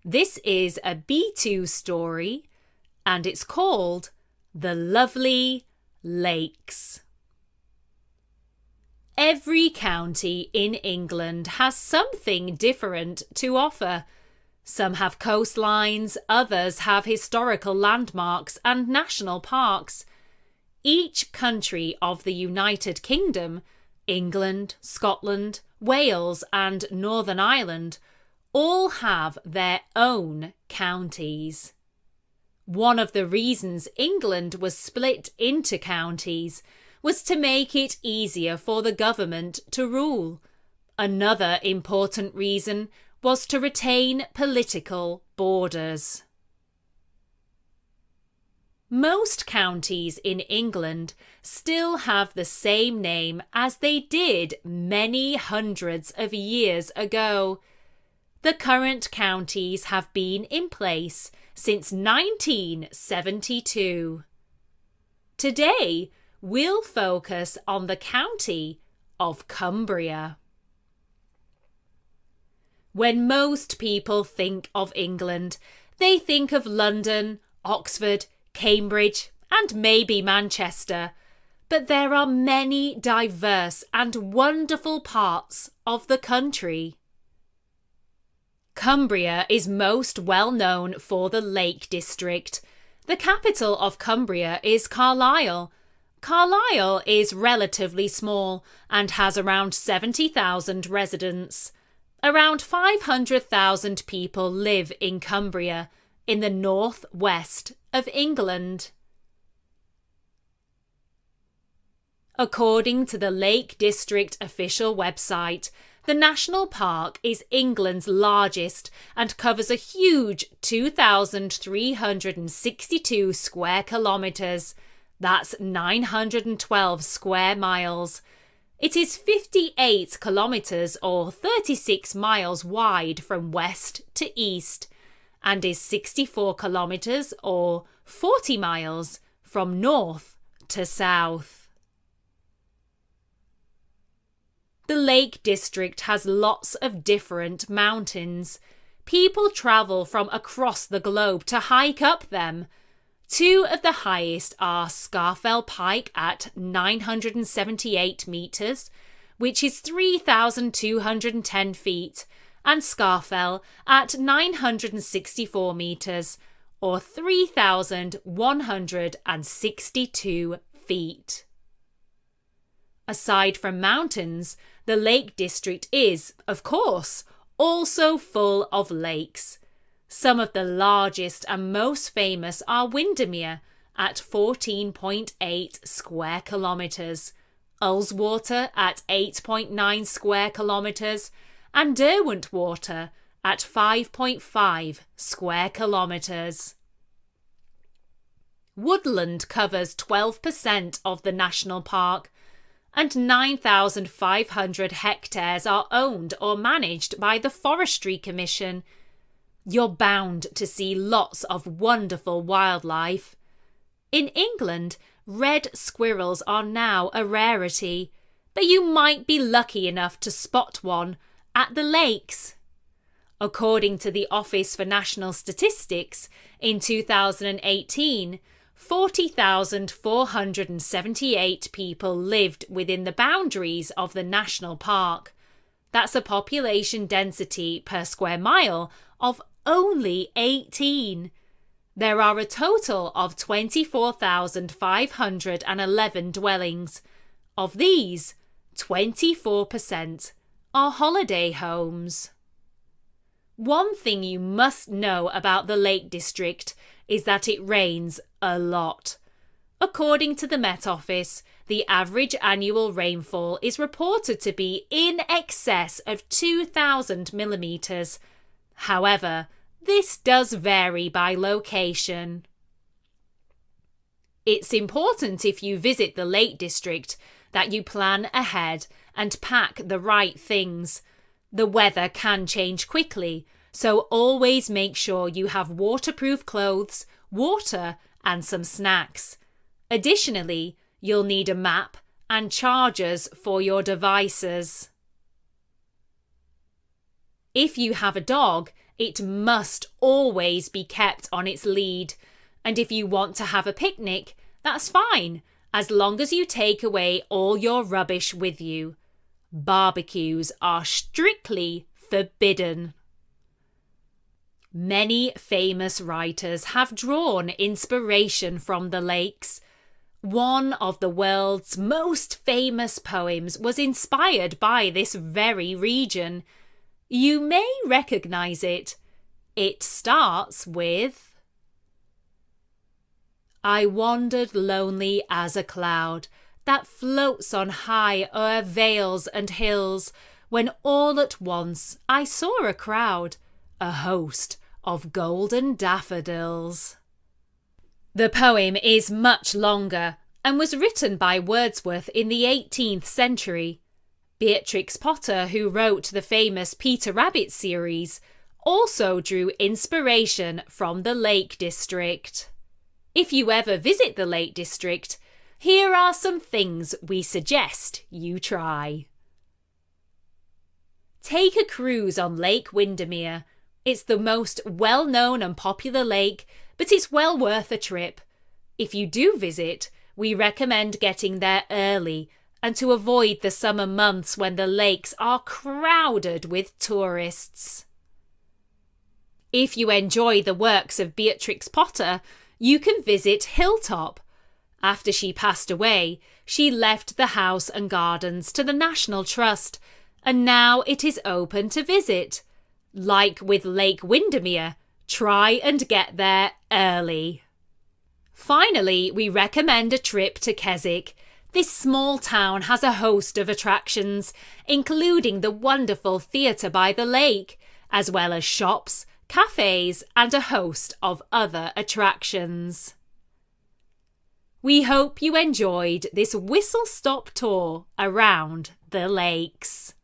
This is a B2 story and it's called The Lovely Lakes. Every county in England has something different to offer. Some have coastlines, others have historical landmarks and national parks. Each country of the United Kingdom, England, Scotland, Wales and Northern Ireland, all have their own counties. One of the reasons England was split into counties was to make it easier for the government to rule. Another important reason was to retain political borders. Most counties in England still have the same name as they did many hundreds of years ago. The current counties have been in place since 1972. Today, we'll focus on the county of Cumbria. When most people think of England, they think of London, Oxford, Cambridge, and maybe Manchester, but there are many diverse and wonderful parts of the country. Cumbria is most well known for the Lake District. The capital of Cumbria is Carlisle. Carlisle is relatively small and has around 70,000 residents. Around 500,000 people live in Cumbria, in the northwest of England. According to the Lake District official website, the national park is England's largest and covers a huge 2,362 square kilometres. That's 912 square miles. It is 58 kilometres or 36 miles wide from west to east and is 64 kilometres or 40 miles from north to south. The Lake District has lots of different mountains. People travel from across the globe to hike up them. Two of the highest are Scafell Pike at 978 metres, which is 3,210 feet, and Scafell at 964 metres, or 3,162 feet. Aside from mountains, the Lake District is, of course, also full of lakes. Some of the largest and most famous are Windermere at 14.8 square kilometres, Ullswater at 8.9 square kilometres, and Derwentwater at 5.5 square kilometres. Woodland covers 12% of the national park, and 9,500 hectares are owned or managed by the Forestry Commission. You're bound to see lots of wonderful wildlife. In England, red squirrels are now a rarity, but you might be lucky enough to spot one at the lakes. According to the Office for National Statistics, in 2018, 40,478 people lived within the boundaries of the national park. That's a population density per square mile of only 18. There are a total of 24,511 dwellings. Of these, 24% are holiday homes. One thing you must know about the Lake District is that it rains a lot. According to the Met Office, the average annual rainfall is reported to be in excess of 2,000 millimetres. However, this does vary by location. It's important if you visit the Lake District that you plan ahead and pack the right things. The weather can change quickly, so always make sure you have waterproof clothes, water, and some snacks. Additionally, you'll need a map and chargers for your devices. If you have a dog, It must always be kept on its lead. And if you want to have a picnic, that's fine, as long as you take away all your rubbish with you. Barbecues are strictly forbidden. Many famous writers have drawn inspiration from the lakes. One of the world's most famous poems was inspired by this very region. You may recognize it. It starts with, I wandered lonely as a cloud that floats on high o'er vales and hills, when all at once I saw a crowd, a host of golden daffodils. The poem is much longer and was written by Wordsworth in the 18th century. Beatrix Potter, who wrote the famous Peter Rabbit series, also drew inspiration from the Lake District. If you ever visit the Lake District, here are some things we suggest you try. Take a cruise on Lake Windermere. It's the most well-known and popular lake, but it's well worth a trip. If you do visit, we recommend getting there early and to avoid the summer months when the lakes are crowded with tourists. If you enjoy the works of Beatrix Potter, you can visit Hilltop. After she passed away, she left the house and gardens to the National Trust, and now it is open to visit. Like with Lake Windermere, try and get there early. Finally, we recommend a trip to Keswick. This small town has a host of attractions, including the wonderful theatre by the lake, as well as shops, cafes, and a host of other attractions. We hope you enjoyed this whistle-stop tour around the lakes.